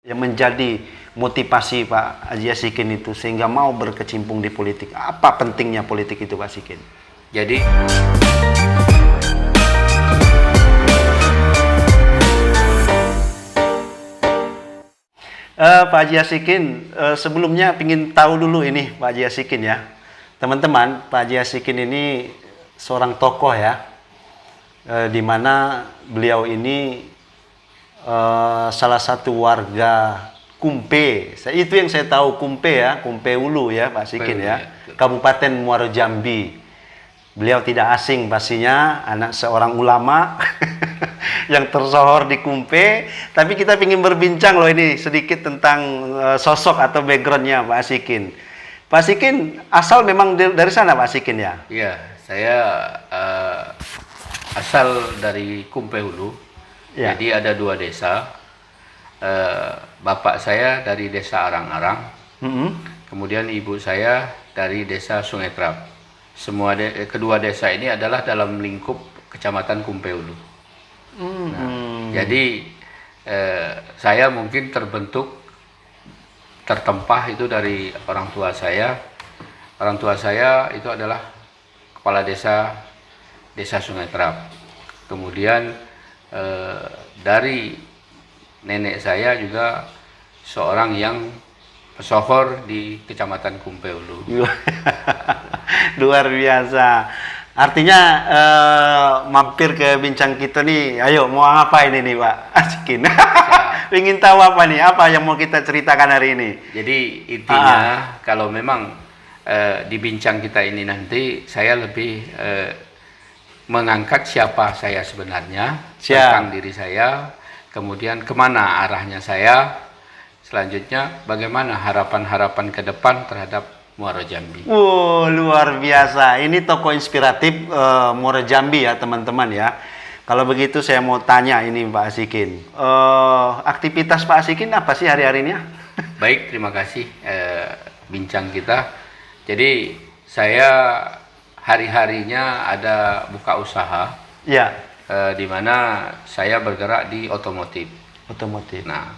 yang menjadi motivasi Pak Haji Asikin itu sehingga mau berkecimpung di politik? Apa pentingnya politik itu Pak Asikin? Jadi Pak Haji Asikin, sebelumnya ingin tahu dulu ini Pak Haji Asikin ya. Teman-teman, Pak Haji Asikin ini seorang tokoh ya, di mana beliau ini salah satu warga Kumpe. Itu yang saya tahu, Kumpe ya, Kumpe Ulu ya Pak Asikin ya, Kabupaten Muaro Jambi. Beliau tidak asing pastinya, anak seorang ulama yang tersohor di Kumpe. Tapi kita ingin berbincang loh ini sedikit tentang sosok atau backgroundnya Pak Asikin. Pak Asikin asal memang dari sana Pak Asikin ya? iya, saya asal dari Kumpe Hulu. Ya. Jadi ada 2 desa. Bapak saya dari desa Arang-Arang. Kemudian ibu saya dari desa Sungai Terap. Kedua desa ini adalah dalam lingkup Kecamatan Kumpe Hulu. Jadi saya mungkin tertempah itu dari orang tua saya. Orang tua saya itu adalah kepala desa Sungai Terap. Kemudian dari nenek saya juga seorang yang pesohor di Kecamatan Kumpe Hulu. Luar biasa. Artinya mampir ke bincang kita nih. Ayo mau ngapain ini Pak Asikin? Ingin tahu apa nih? Apa yang mau kita ceritakan hari ini? Jadi intinya kalau memang di bincang kita ini nanti saya lebih mengangkat siapa saya sebenarnya, tentang diri saya, kemudian kemana arahnya saya, selanjutnya bagaimana harapan-harapan ke depan terhadap Muaro Jambi. Luar biasa. Ini tokoh inspiratif Muaro Jambi ya teman-teman ya. Kalau begitu saya mau tanya ini Pak Asikin. Aktivitas Pak Asikin apa sih hari-harinya? Baik, terima kasih bincang kita. Jadi saya hari-harinya ada buka usaha. Ya. Di mana saya bergerak di otomotif. Otomotif. Nah,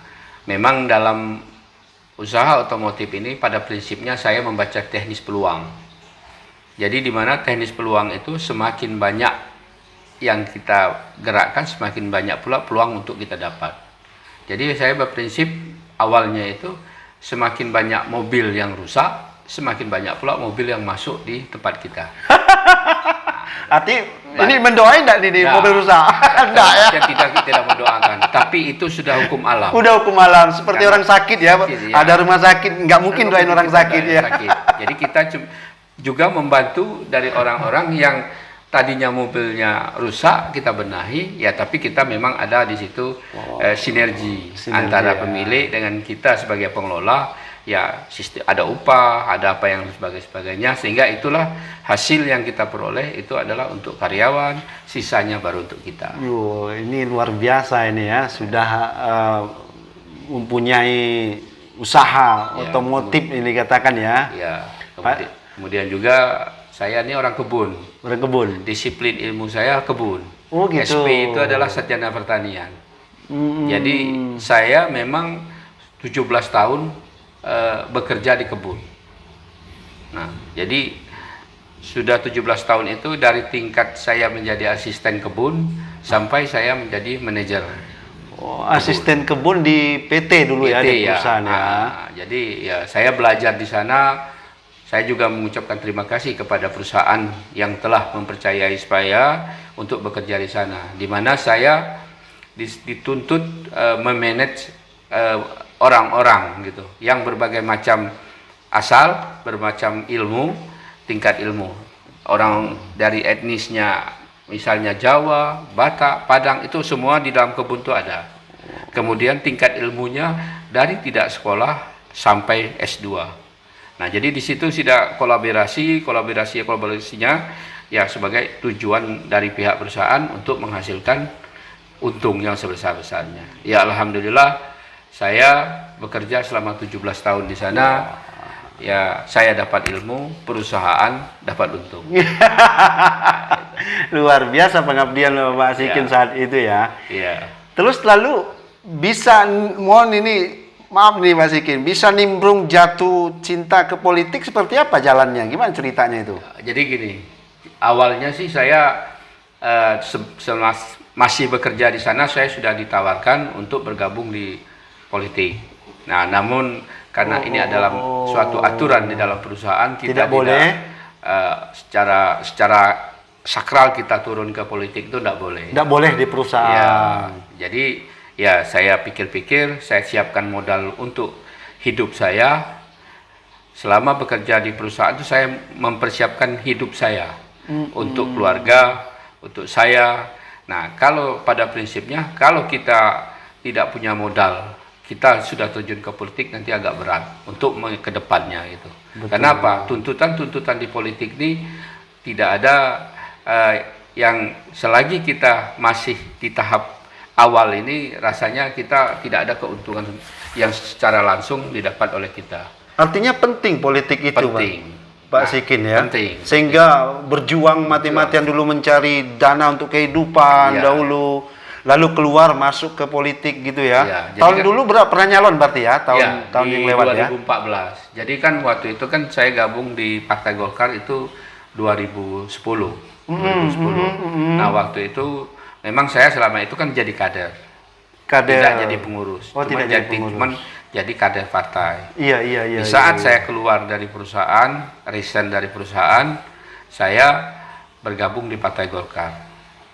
memang dalam usaha otomotif ini pada prinsipnya saya membaca teknis peluang. Jadi di mana teknis peluang itu semakin banyak yang kita gerakkan, semakin banyak pula peluang untuk kita dapat. Jadi saya berprinsip awalnya itu semakin banyak mobil yang rusak, semakin banyak pula mobil yang masuk di tempat kita. Arti ini mendoain enggak nih Nah, mobil rusak? Enggak ya? Kita tidak mendoakan, tapi itu sudah hukum alam. Udah hukum alam, seperti Karena orang sakit ya. sakit, ya. Ada rumah sakit, nggak mungkin doain orang sakit ya. Jadi kita juga membantu dari orang-orang yang tadinya mobilnya rusak, kita benahi, ya tapi kita memang ada di situ sinergi antara pemilik dengan kita sebagai pengelola. Ya, ada upah, ada apa yang sebagainya, sehingga itulah hasil yang kita peroleh itu adalah untuk karyawan, sisanya baru untuk kita. Ini luar biasa ini ya, sudah mempunyai usaha otomotif ini katakan ya. Ya, kemudian juga saya ini orang kebun. Orang kebun. Disiplin ilmu saya kebun. Oh gitu. SP itu adalah sarjana pertanian. Jadi saya memang 17 tahun bekerja di kebun. Nah, jadi sudah 17 tahun itu dari tingkat saya menjadi asisten kebun sampai saya menjadi manajer. Asisten kebun di PT dulu ya, di perusahaan ya. Jadi ya saya belajar di sana. Saya juga mengucapkan terima kasih kepada perusahaan yang telah mempercayai saya untuk bekerja di sana. Di mana saya dituntut memanage orang-orang gitu, yang berbagai macam asal, bermacam ilmu, tingkat ilmu. Orang dari etnisnya, misalnya Jawa, Batak, Padang, itu semua di dalam kebun itu ada. Kemudian tingkat ilmunya dari tidak sekolah sampai S2. Nah, jadi di situ sudah kolaborasinya ya sebagai tujuan dari pihak perusahaan untuk menghasilkan untung yang sebesar-besarnya. Ya alhamdulillah saya bekerja selama 17 tahun di sana. Ya, saya dapat ilmu, perusahaan dapat untung. Luar biasa pengabdian Pak Asikin saat itu ya. Iya. Terus lalu bisa mohon ini maaf nih Pak Sikin, bisa nimbrung jatuh cinta ke politik seperti apa jalannya? Gimana ceritanya itu? Jadi gini, awalnya sih saya masih bekerja di sana, saya sudah ditawarkan untuk bergabung di politik. Nah, namun karena ini adalah suatu aturan di dalam perusahaan, kita Tidak boleh. secara sakral kita turun ke politik itu tidak boleh. Tidak boleh di perusahaan. Ya, jadi ya saya pikir-pikir, saya siapkan modal untuk hidup saya. Selama bekerja di perusahaan itu saya mempersiapkan hidup saya untuk keluarga, untuk saya. Nah, kalau pada prinsipnya kalau kita tidak punya modal, kita sudah terjun ke politik nanti agak berat untuk ke depannya gitu. Kenapa? Tuntutan-tuntutan di politik ini tidak ada yang selagi kita masih di tahap awal ini, rasanya kita tidak ada keuntungan yang secara langsung didapat oleh kita. Artinya penting politik itu, Penting. Pak Sikin ya. Penting. Sehingga berjuang mati-matian dulu mencari dana untuk kehidupan Ya. dahulu, lalu keluar masuk ke politik gitu ya. Ya, jadi Tahun kan- dulu pernah nyalon berarti ya, tahun di yang lewat ya. 2014. Jadi kan waktu itu kan saya gabung di Partai Golkar itu 2010. 2010. Nah, waktu itu memang saya selama itu kan jadi kader. Kader. Tidak jadi pengurus. Oh, tidak jadi pengurus. Cuman jadi kader partai. Iya. Di saat iya. saya keluar dari perusahaan, resign dari perusahaan, saya bergabung di Partai Golkar.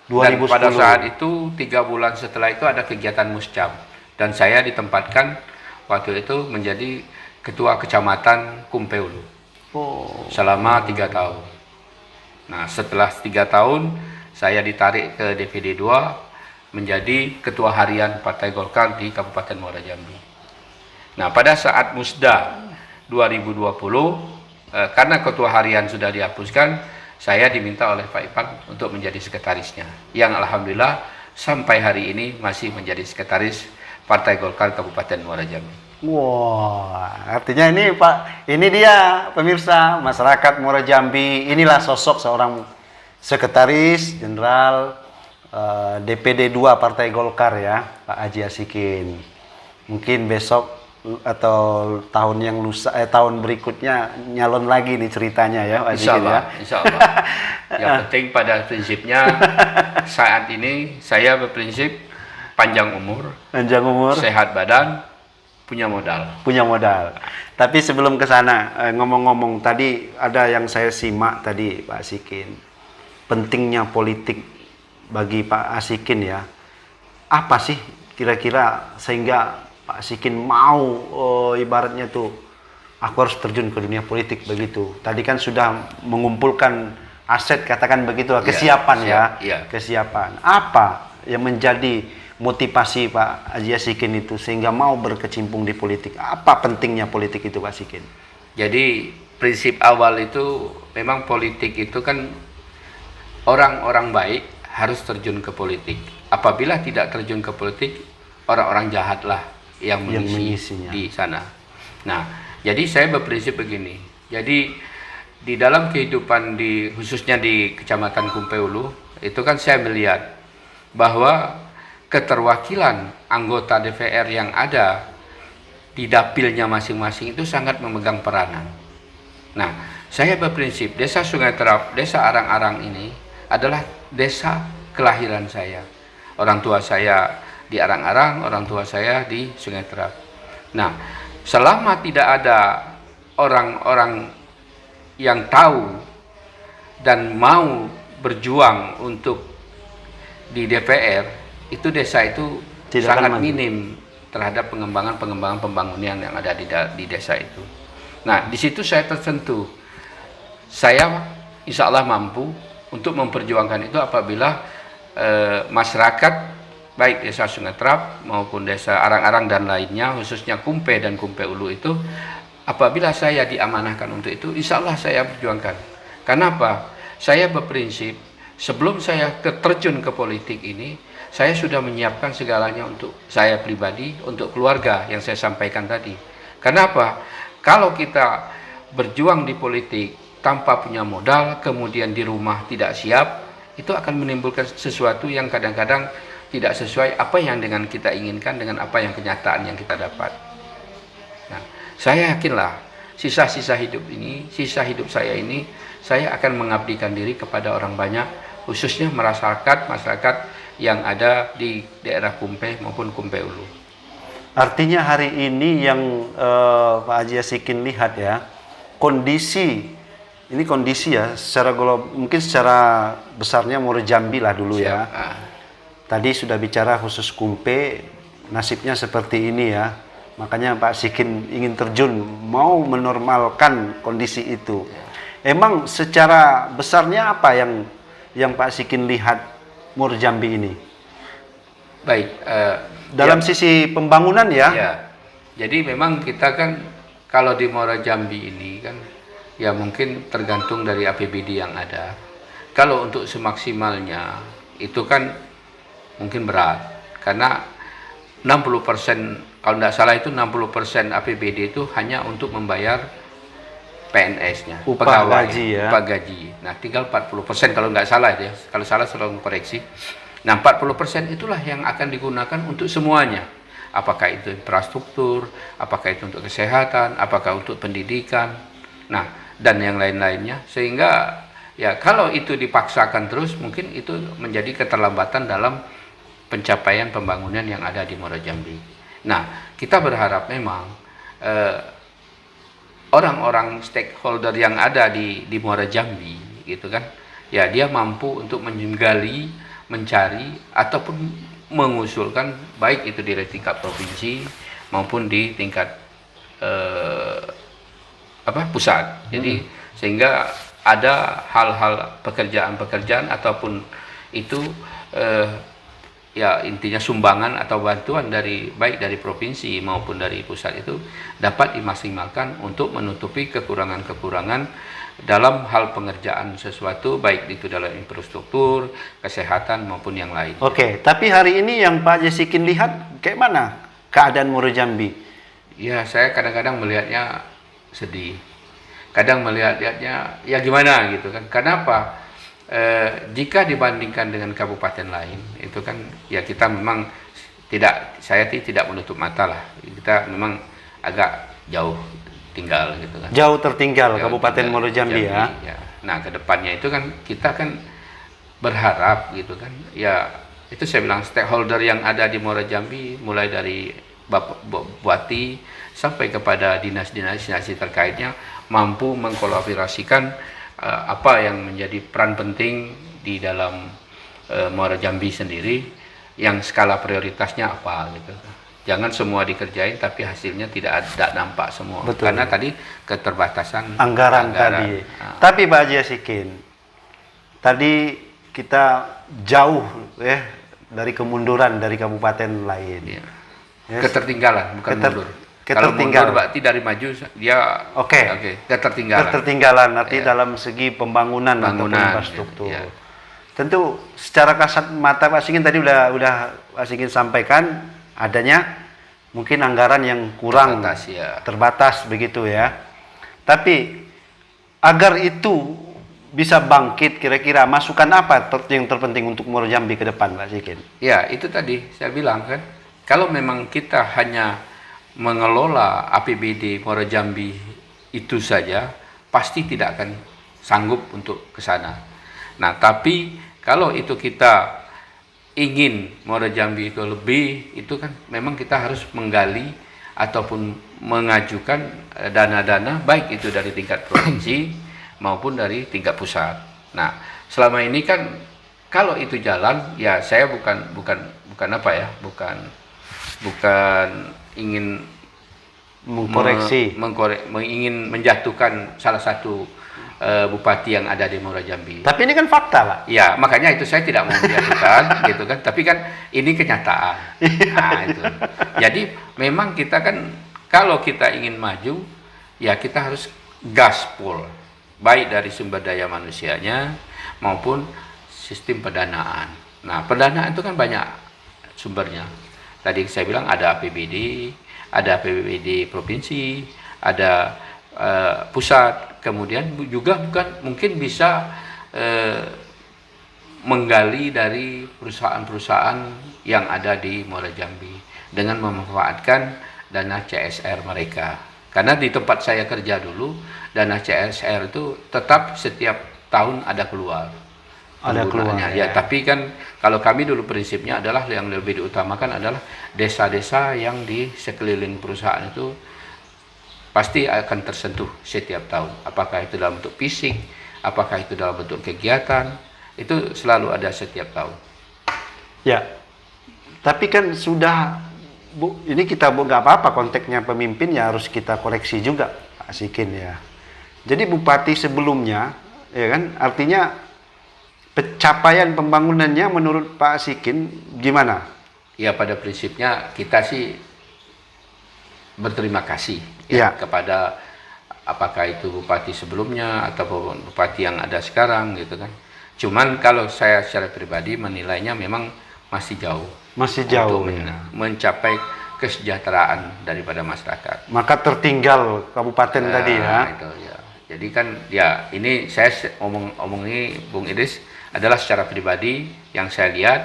Dan 2010. pada saat itu 3 bulan setelah itu ada kegiatan Muscam dan saya ditempatkan waktu itu menjadi ketua kecamatan Kumpeulu Oh. selama 3 tahun. Nah, setelah 3 tahun saya ditarik ke DPD 2 menjadi ketua harian Partai Golkar di Kabupaten Muara Jambi. Nah, pada saat Musda 2020, karena ketua harian sudah dihapuskan, saya diminta oleh Pak Ipang untuk menjadi sekretarisnya. Yang alhamdulillah sampai hari ini masih menjadi sekretaris Partai Golkar Kabupaten Muara Jambi. Wah, artinya ini Pak, ini dia pemirsa masyarakat Muara Jambi. Inilah sosok seorang sekretaris jenderal DPD 2 Partai Golkar ya, Pak Haji Asikin. Mungkin besok atau tahun berikutnya nyalon lagi nih ceritanya ya, Pak Insya Asikin ya. Allah, insya Allah. Yang penting pada prinsipnya saat ini saya berprinsip panjang umur, Panjang umur, sehat badan, punya modal. punya modal. Tapi sebelum ke sana, ngomong-ngomong tadi ada yang saya simak tadi Pak Asikin. Pentingnya politik bagi Pak Asikin ya. Apa sih kira-kira sehingga Pak Asikin mau ibaratnya tuh aku harus terjun ke dunia politik begitu. Tadi kan sudah mengumpulkan aset katakan begitu, kesiapan ya. Iya. Kesiapan. Apa yang menjadi motivasi Pak Haji Asikin itu sehingga mau berkecimpung di politik? Apa pentingnya politik itu Pak Asikin? Jadi prinsip awal itu memang politik itu kan orang-orang baik harus terjun ke politik. Apabila tidak terjun ke politik, orang-orang jahatlah yang mengisinya di sana. Nah, jadi saya berprinsip begini. Jadi di dalam kehidupan khususnya di Kecamatan Kumpeulu itu kan saya melihat bahwa keterwakilan anggota DPR yang ada di dapilnya masing-masing itu sangat memegang peranan. Nah, saya berprinsip desa Sungai Terap, desa Arang-Arang ini adalah desa kelahiran saya. Orang tua saya di Arang-Arang, orang tua saya di Sungai Terap. Nah, selama tidak ada orang-orang yang tahu dan mau berjuang untuk di DPR, itu desa itu Tidak sangat akan maju. minim terhadap pengembangan pembangunan yang ada di desa itu. Nah, di situ saya tersentuh. Saya insya Allah mampu untuk memperjuangkan itu apabila masyarakat baik desa Sungai Terap maupun desa Arang-Arang dan lainnya, khususnya Kumpe dan Kumpeulu itu, apabila saya diamanahkan untuk itu, insya Allah saya perjuangkan. Kenapa? Saya berprinsip sebelum saya terjun ke politik ini, saya sudah menyiapkan segalanya untuk saya pribadi, untuk keluarga yang saya sampaikan tadi. Kenapa? Kalau kita berjuang di politik tanpa punya modal, kemudian di rumah tidak siap, itu akan menimbulkan sesuatu yang kadang-kadang tidak sesuai apa yang dengan kita inginkan dengan apa yang kenyataan yang kita dapat. saya yakinlah sisa-sisa hidup ini, sisa hidup saya ini, saya akan mengabdikan diri kepada orang banyak, khususnya masyarakat yang ada di daerah Kumpe maupun Kumpe Ulu. Artinya hari ini yang Pak Haji Asikin lihat ya, kondisi ya secara global, mungkin secara besarnya Muara Jambi lah dulu ya. Tadi sudah bicara khusus Kumpe, nasibnya seperti ini ya. Makanya Pak Asikin ingin terjun, mau menormalkan kondisi itu. Emang secara besarnya apa yang Pak Asikin lihat Muara Jambi ini? Baik, dalam sisi pembangunan ya. Ya. Jadi memang kita kan kalau di Muara Jambi ini kan ya mungkin tergantung dari APBD yang ada. Kalau untuk semaksimalnya itu kan mungkin berat karena 60%, kalau tidak salah itu 60% APBD itu hanya untuk membayar PNS-nya, upah gaji ya. Upah gaji. Nah, tinggal 40% kalau nggak salah ya. Kalau salah tolong koreksi. Nah, 40% itulah yang akan digunakan untuk semuanya. Apakah itu infrastruktur, apakah itu untuk kesehatan, apakah untuk pendidikan. Nah, dan yang lain-lainnya. Sehingga ya kalau itu dipaksakan terus mungkin itu menjadi keterlambatan dalam pencapaian pembangunan yang ada di Muara Jambi. Nah, kita berharap memang orang-orang stakeholder yang ada di Muara Jambi gitu kan, ya dia mampu untuk menggali, mencari ataupun mengusulkan baik itu di tingkat provinsi maupun di tingkat pusat. Jadi sehingga ada hal-hal pekerjaan-pekerjaan ataupun itu ya intinya sumbangan atau bantuan baik dari provinsi maupun dari pusat itu dapat dimaksimalkan untuk menutupi kekurangan-kekurangan dalam hal pengerjaan sesuatu, baik itu dalam infrastruktur, kesehatan maupun yang lain. Oke, tapi hari ini yang Pak Jasikin lihat kayak mana keadaan Muara Jambi? Ya, saya kadang-kadang melihatnya sedih. Kadang melihatnya ya gimana gitu kan. Kenapa? Jika dibandingkan dengan kabupaten lain itu kan ya kita memang saya tidak menutup mata lah, kita memang agak jauh tinggal gitu kan, jauh tertinggal Kabupaten Muara Jambi ya. Nah kedepannya itu kan kita kan berharap gitu kan ya, itu saya bilang stakeholder yang ada di Muara Jambi mulai dari Bupati sampai kepada dinas-dinas terkaitnya mampu mengkolaborasikan apa yang menjadi peran penting di dalam Muara Jambi sendiri, yang skala prioritasnya apa gitu. Jangan semua dikerjain tapi hasilnya tidak ada nampak semua. Betul. Karena tadi keterbatasan anggaran. Tadi. Tapi Pak Haji Asikin, tadi kita jauh dari kemunduran dari kabupaten lain. Ya. Yes. Ketertinggalan, bukan mundur. Kalau mundur berarti dari maju dia ketertinggalan arti dalam segi pembangunan atau infrastruktur. Ya. Tentu secara kasat mata Pak Asikin tadi udah Pak Asikin sampaikan adanya mungkin anggaran yang kurang terbatas begitu ya. Tapi agar itu bisa bangkit, kira-kira masukan apa yang terpenting untuk Muara Jambi ke depan Pak Asikin? Ya, itu tadi saya bilang kan, kalau memang kita hanya mengelola APBD Muara Jambi itu saja pasti tidak akan sanggup untuk ke sana. Nah, tapi kalau itu kita ingin Muara Jambi itu lebih, itu kan memang kita harus menggali ataupun mengajukan dana-dana baik itu dari tingkat provinsi maupun dari tingkat pusat. Nah, selama ini kan kalau itu jalan ya saya bukan ingin mengkoreksi, ingin menjatuhkan salah satu bupati yang ada di Muara Jambi. Tapi ini kan fakta, Pak. Ya, makanya itu saya tidak mau menjatuhkan, gitu kan. Tapi kan ini kenyataan. Nah, itu. Jadi memang kita kan kalau kita ingin maju, ya kita harus gaspol, baik dari sumber daya manusianya maupun sistem pendanaan. Nah, pendanaan itu kan banyak sumbernya. Tadi saya bilang ada APBD provinsi, ada pusat, kemudian juga mungkin bisa menggali dari perusahaan-perusahaan yang ada di Muara Jambi dengan memanfaatkan dana CSR mereka. Karena di tempat saya kerja dulu, dana CSR itu tetap setiap tahun ada keluar. Ada keluar, Penggunaannya. Ya, tapi kan kalau kami dulu prinsipnya adalah yang lebih diutamakan adalah desa-desa yang di sekeliling perusahaan itu pasti akan tersentuh setiap tahun. Apakah itu dalam bentuk fisik, apakah itu dalam bentuk kegiatan, itu selalu ada setiap tahun. Ya, tapi kan sudah, Bu, ini kita nggak apa-apa konteksnya pemimpin ya harus kita koreksi juga, Pak Sikin ya. Jadi bupati sebelumnya, ya kan, artinya pencapaian pembangunannya menurut Pak Sikin gimana? Ya pada prinsipnya kita sih berterima kasih Ya. kepada apakah itu bupati sebelumnya ataupun bupati yang ada sekarang gitu kan. Cuman kalau saya secara pribadi menilainya memang masih jauh. Masih jauh untuk ya. mencapai kesejahteraan daripada masyarakat. Maka tertinggal kabupaten tadi ya. Itu ya. Jadi kan ya ini saya omong ini Bung Idris adalah secara pribadi yang saya lihat,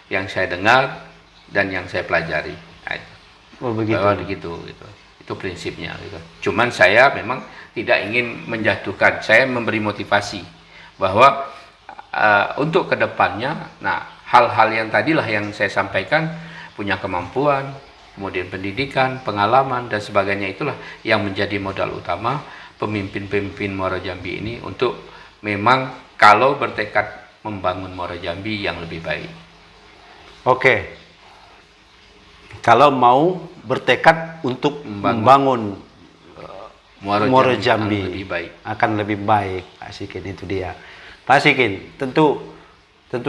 yang saya dengar dan yang saya pelajari. Nah, itu. Oh begitu. Bahwa begitu gitu. Itu prinsipnya gitu. Cuman saya memang tidak ingin menjatuhkan, saya memberi motivasi bahwa untuk kedepannya, nah hal-hal yang tadilah yang saya sampaikan, punya kemampuan, kemudian pendidikan, pengalaman dan sebagainya, itulah yang menjadi modal utama pemimpin-pemimpin Muara Jambi ini untuk memang kalau bertekad membangun Muara Jambi yang lebih baik. Oke. Kalau mau bertekad untuk membangun Muara Jambi akan lebih baik, Pak Sikin, itu dia. Pak Sikin, tentu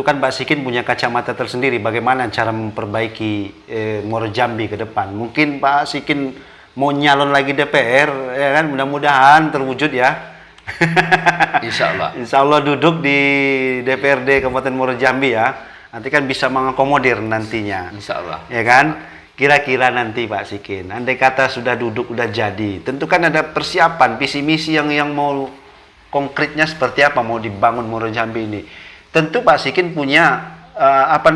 kan Pak Sikin punya kacamata tersendiri bagaimana cara memperbaiki Muara Jambi ke depan. Mungkin Pak Sikin mau nyalon lagi DPR, ya kan, mudah-mudahan terwujud ya. Insya Allah. Insya Allah duduk di DPRD Kabupaten Muara Jambi ya. Nanti kan bisa mengakomodir nantinya. Insya Allah. Ya kan? Kira-kira nanti Pak Sikin, andai kata sudah duduk, udah jadi, tentu kan ada persiapan, visi misi yang mau konkretnya seperti apa mau dibangun Muara Jambi ini. Tentu Pak Sikin punya apa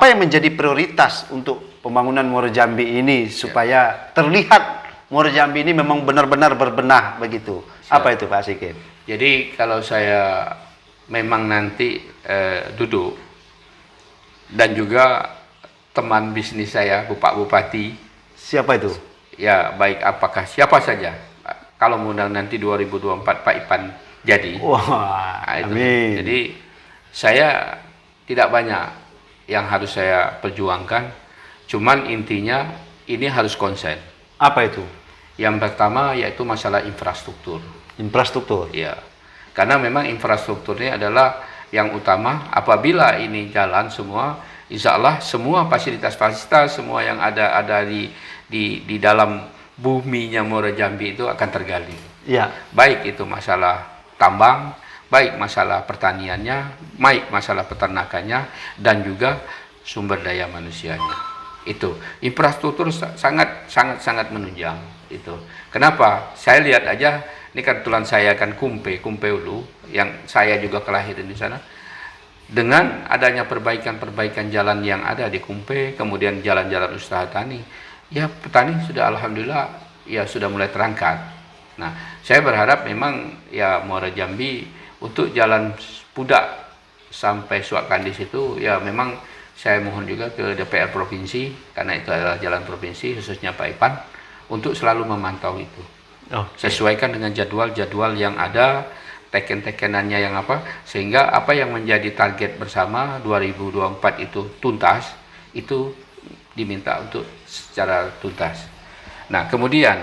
yang menjadi prioritas untuk pembangunan Muara Jambi ini supaya terlihat Muara Jambi ini memang benar-benar berbenah begitu. Siap. Apa itu Pak Sikin? Jadi kalau saya memang nanti duduk dan juga teman bisnis saya, Bupati. Siapa itu? Ya, baik apakah siapa saja. Kalau mudah nanti 2024 Pak Ipan jadi. Wah, Nah, itu. amin. Jadi saya tidak banyak yang harus saya perjuangkan. Cuman intinya ini harus konsen. Apa itu? Yang pertama yaitu masalah infrastruktur. Infrastruktur. Ya. Karena memang infrastrukturnya adalah yang utama. Apabila ini jalan semua, insya Allah semua fasilitas-fasilitas semua yang ada di dalam buminya Muara Jambi itu akan tergali. Ya. Baik itu masalah tambang, baik masalah pertaniannya, baik masalah peternakannya, dan juga sumber daya manusianya. Itu infrastruktur sangat menunjang itu. Kenapa? Saya lihat aja, ini kebetulan saya kan Kumpe Ulu, yang saya juga kelahiran di sana. Dengan adanya perbaikan jalan yang ada di Kumpe, kemudian jalan-jalan usaha tani, ya petani sudah alhamdulillah ya sudah mulai terangkat. Nah, saya berharap memang ya Muara Jambi untuk jalan Pudak sampai Suakandis itu ya memang saya mohon juga ke DPR provinsi, karena itu adalah jalan provinsi khususnya Pak Ipan, untuk selalu memantau itu. Sesuaikan dengan jadwal-jadwal yang ada, teken-tekenannya yang apa, sehingga apa yang menjadi target bersama 2024 itu tuntas, itu diminta untuk secara tuntas. Nah, kemudian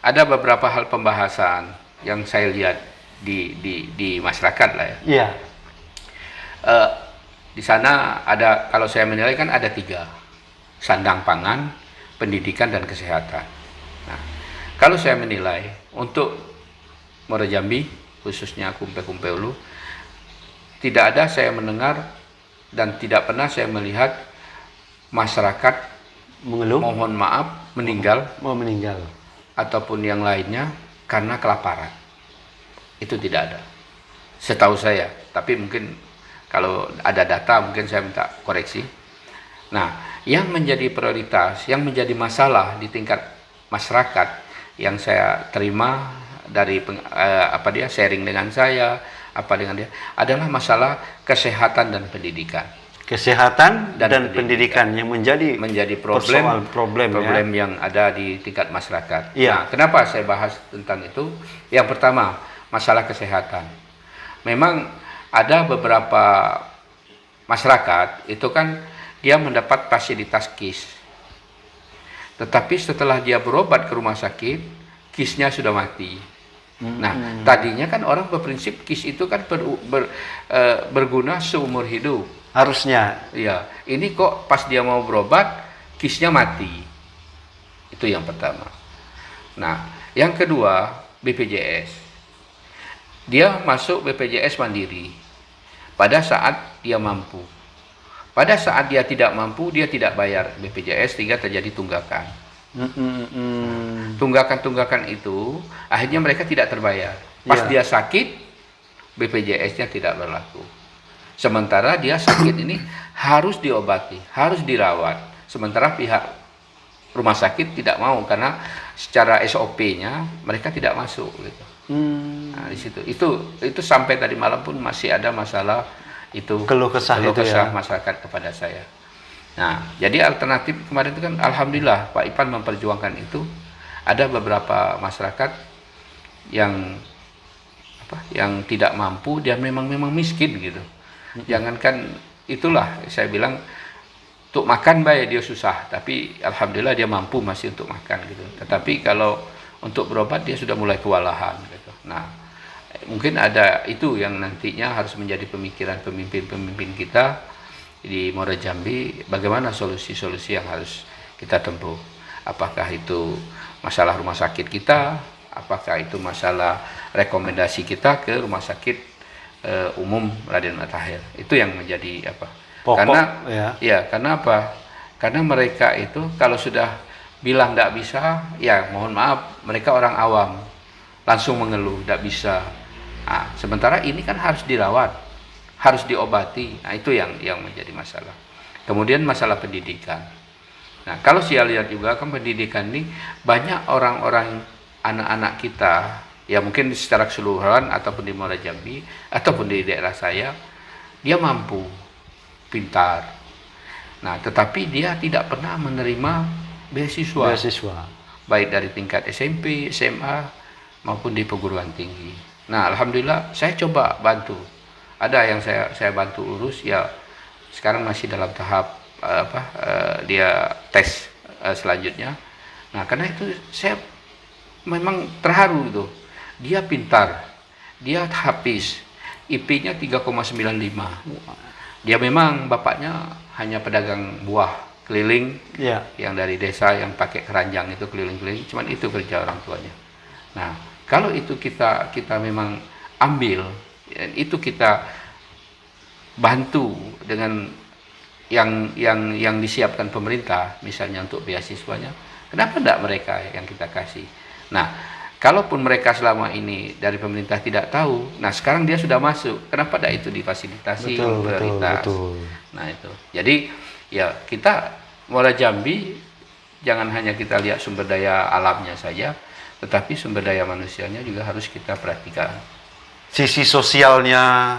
ada beberapa hal pembahasan yang saya lihat di masyarakat lah ya. Iya. Di sana ada, kalau saya menilai kan ada 3, sandang pangan, pendidikan dan kesehatan. Nah, kalau saya menilai untuk Muara Jambi, khususnya Kumpe Ulu, tidak ada saya mendengar dan tidak pernah saya melihat masyarakat Mengeluh? mohon maaf meninggal ataupun yang lainnya karena kelaparan. Itu tidak ada, setahu saya. Tapi mungkin kalau ada data mungkin saya minta koreksi. Nah, yang menjadi prioritas, yang menjadi masalah di tingkat masyarakat yang saya terima dari sharing dengan saya, dengan dia adalah masalah kesehatan dan pendidikan. Kesehatan dan pendidikan yang menjadi problem yang ada di tingkat masyarakat. Iya. Nah, kenapa saya bahas tentang itu? Yang pertama, masalah kesehatan. Memang ada beberapa masyarakat itu kan dia mendapat fasilitas KIS. Tetapi setelah dia berobat ke rumah sakit, KIS-nya sudah mati. Nah, tadinya kan orang berprinsip KIS itu kan berguna seumur hidup. Harusnya. Iya, ini kok pas dia mau berobat, KIS-nya mati. Itu yang pertama. Nah, yang kedua, BPJS. Dia masuk BPJS mandiri pada saat dia mampu. Pada saat dia tidak mampu, dia tidak bayar BPJS sehingga terjadi tunggakan. Tunggakan-tunggakan itu akhirnya mereka tidak terbayar. Pas dia sakit, BPJS-nya tidak berlaku. Sementara dia sakit ini harus diobati, harus dirawat. Sementara pihak rumah sakit tidak mau karena secara SOP-nya mereka tidak masuk gitu. Nah, di situ. Itu sampai tadi malam pun masih ada masalah itu, keluh kesah masyarakat kepada saya. Nah, jadi alternatif kemarin itu kan alhamdulillah Pak Ipan memperjuangkan itu. Ada beberapa masyarakat yang tidak mampu, dia memang miskin gitu. Jangankan itulah saya bilang untuk makan baik dia susah, tapi alhamdulillah dia mampu masih untuk makan gitu. Tetapi kalau untuk berobat dia sudah mulai kewalahan gitu. Nah, mungkin ada itu yang nantinya harus menjadi pemikiran pemimpin-pemimpin kita di Muara Jambi, bagaimana solusi-solusi yang harus kita tempuh. Apakah itu masalah rumah sakit kita, apakah itu masalah rekomendasi kita ke rumah sakit umum Raden Matahir. Itu yang menjadi pokok, karena apa? Karena mereka itu kalau sudah bilang tidak bisa, ya mohon maaf, mereka orang awam langsung mengeluh tidak bisa. Nah, sementara ini kan harus dirawat, harus diobati. Nah, itu yang menjadi masalah. Kemudian masalah pendidikan. Nah, kalau saya lihat juga kan pendidikan ini banyak orang-orang anak-anak kita, ya mungkin secara keseluruhan ataupun di Muara Jambi ataupun di daerah saya, dia mampu, pintar. Nah, tetapi dia tidak pernah menerima beasiswa. Baik dari tingkat SMP, SMA maupun di perguruan tinggi. Nah, alhamdulillah saya coba bantu. Ada yang saya bantu urus, ya sekarang masih dalam tahap dia tes selanjutnya. Nah, karena itu saya memang terharu itu. Dia pintar, dia habis, IP-nya 3,95. Dia memang bapaknya hanya pedagang buah keliling, yang dari desa yang pakai keranjang itu keliling-keliling, cuman itu kerja orang tuanya. Nah, kalau itu kita memang ambil, itu kita bantu dengan yang disiapkan pemerintah, misalnya untuk beasiswanya, kenapa tidak mereka yang kita kasih? Nah, kalaupun mereka selama ini dari pemerintah tidak tahu, nah sekarang dia sudah masuk, kenapa tidak itu difasilitasi prioritas? Betul. Nah itu, jadi ya kita Muara Jambi jangan hanya kita lihat sumber daya alamnya saja, tetapi sumber daya manusianya juga harus kita perhatikan. Sisi sosialnya,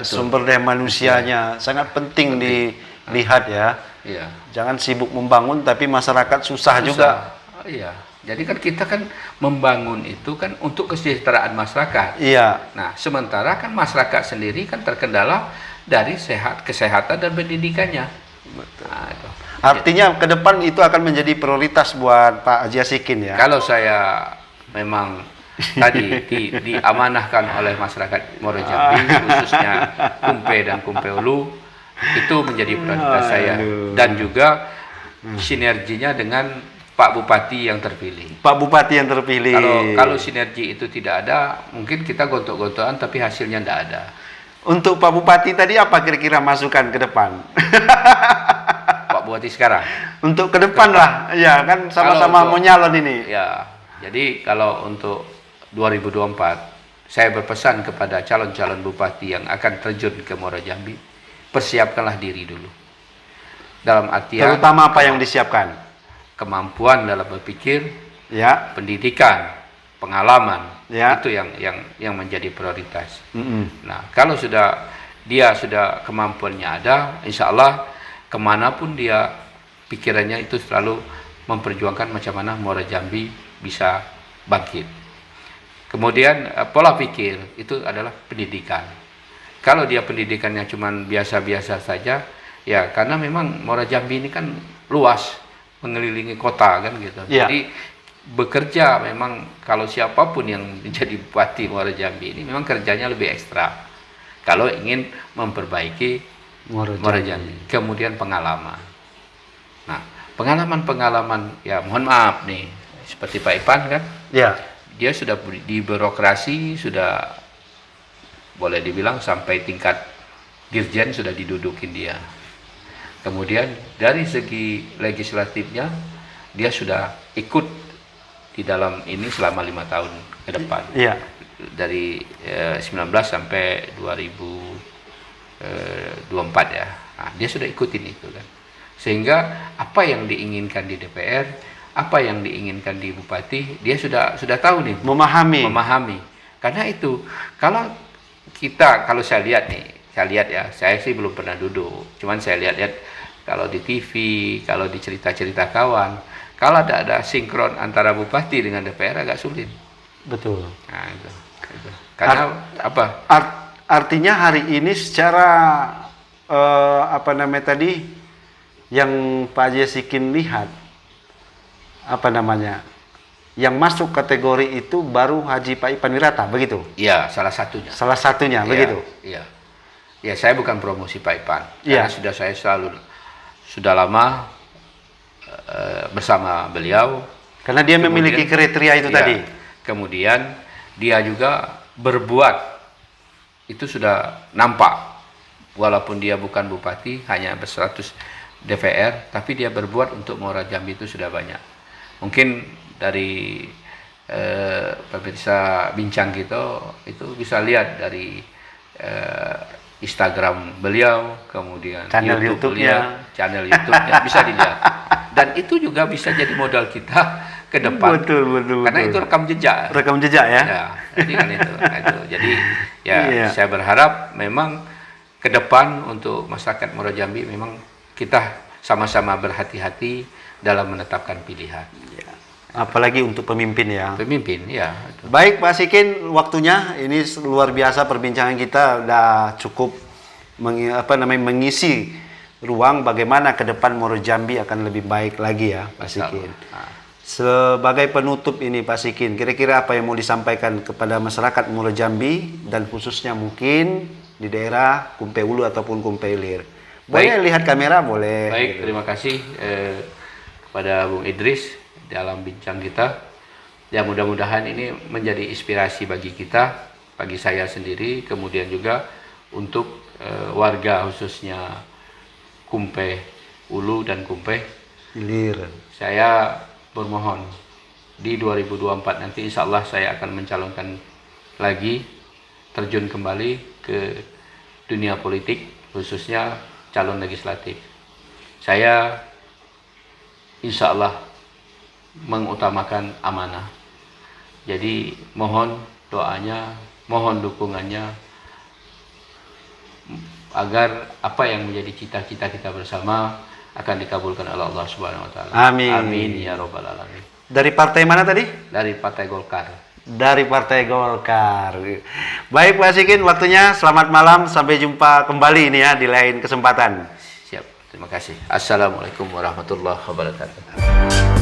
sumber daya manusianya sangat penting dilihat ya. Iya. Jangan sibuk membangun tapi masyarakat susah juga. Iya. Jadi kan kita kan membangun itu kan untuk kesejahteraan masyarakat. Iya. Nah, sementara kan masyarakat sendiri kan terkendala dari kesehatan dan pendidikannya. Betul. Nah, itu. Artinya ke depan itu akan menjadi prioritas buat Pak Haji Asikin ya. Kalau saya memang tadi diamanahkan oleh masyarakat Muara Jambi, khususnya Kumpe dan Kumpe Ulu, itu menjadi prioritas saya. Dan juga sinerginya dengan Pak Bupati yang terpilih. Pak Bupati yang terpilih. Kalau sinergi itu tidak ada, mungkin kita gontok-gontokan tapi hasilnya tidak ada. Untuk Pak Bupati tadi apa kira-kira masukan ke depan? Pak Bupati sekarang? Untuk ke depan lah, ya kan sama-sama mau nyalon ini. Ya, jadi kalau untuk 2024, saya berpesan kepada calon-calon bupati yang akan terjun ke Muara Jambi, persiapkanlah diri dulu. Dalam artian, terutama apa yang disiapkan? Kemampuan dalam berpikir, Ya. pendidikan, pengalaman, Ya. itu yang menjadi prioritas. Mm-mm. Nah, kalau dia sudah kemampuannya ada, insya Allah kemanapun dia pikirannya itu selalu memperjuangkan macam mana Muara Jambi bisa bangkit. Kemudian pola pikir itu adalah pendidikan. Kalau dia pendidikannya cuma biasa-biasa saja, ya karena memang Muara Jambi ini kan luas, mengelilingi kota kan gitu. Ya. Jadi bekerja memang kalau siapapun yang menjadi bupati Muara Jambi ini memang kerjanya lebih ekstra. Kalau ingin memperbaiki Muara Jambi, kemudian pengalaman. Nah, pengalaman ya mohon maaf nih, seperti Pak Ipan kan, Ya. dia sudah di birokrasi, sudah boleh dibilang sampai tingkat dirjen sudah didudukin dia. Kemudian dari segi legislatifnya dia sudah ikut di dalam ini selama 5 tahun ke depan. Iya. Dari 19 sampai 2024 ya. Nah, dia sudah ikutin itu kan. Sehingga apa yang diinginkan di DPR, apa yang diinginkan di bupati, dia sudah tahu nih, memahami. Karena itu kalau saya lihat ya, saya sih belum pernah duduk, cuman saya lihat kalau di TV, kalau di cerita-cerita kawan, kalau ada sinkron antara bupati dengan DPR agak sulit. Betul. Nah, itu. Karena apa? Artinya hari ini secara apa namanya tadi yang Pak Haji Asikin lihat, apa namanya, yang masuk kategori itu baru Haji Pak Ipan Wirata, begitu? Iya, salah satunya. Salah satunya, begitu? Iya. Ya, saya bukan promosi Pak Ipan. Iya. Karena saya sudah lama bersama beliau. Karena dia memiliki kriteria itu ya, tadi. Kemudian dia juga berbuat, itu sudah nampak. Walaupun dia bukan bupati, hanya berstatus DPR, tapi dia berbuat untuk Muara Jambi itu sudah banyak. Mungkin dari pemirsa bincang gitu, itu bisa lihat dari Instagram beliau, kemudian channel YouTube-nya, channel YouTube-nya bisa dilihat. Dan itu juga bisa jadi modal kita ke depan. Betul. Karena itu rekam jejak. Rekam jejak ya. Ya, jadi kan itu. Jadi ya Iya. saya berharap memang ke depan untuk masyarakat Muara Jambi memang kita sama-sama berhati-hati dalam menetapkan pilihan. Apalagi untuk pemimpin ya. Pemimpin, ya. Baik Pak Asikin, waktunya ini luar biasa perbincangan kita udah cukup mengisi ruang bagaimana ke depan Muara Jambi akan lebih baik lagi ya Pak Asikin. Sebagai penutup ini Pak Asikin, kira-kira apa yang mau disampaikan kepada masyarakat Muara Jambi dan khususnya mungkin di daerah Kumpe Ulu ataupun Kumpe Ilir? Boleh lihat kamera, boleh. Baik, terima kasih kepada Bung Idris dalam bincang kita. Ya, mudah-mudahan ini menjadi inspirasi bagi kita, bagi saya sendiri, kemudian juga untuk warga khususnya Kumpe Ulu dan Kumpe Ilir. Saya bermohon di 2024 nanti insya Allah saya akan mencalonkan lagi, terjun kembali ke dunia politik, khususnya calon legislatif. Saya insya Allah mengutamakan amanah. Jadi mohon doanya, mohon dukungannya agar apa yang menjadi cita-cita kita bersama akan dikabulkan oleh Allah Subhanahu wa taala. Amin. Amin ya rabbal alamin. Dari partai mana tadi? Dari Partai Golkar. Dari Partai Golkar. Baik Pak Asikin, waktunya selamat malam, sampai jumpa kembali ini ya di lain kesempatan. Siap. Terima kasih. Assalamualaikum warahmatullahi wabarakatuh.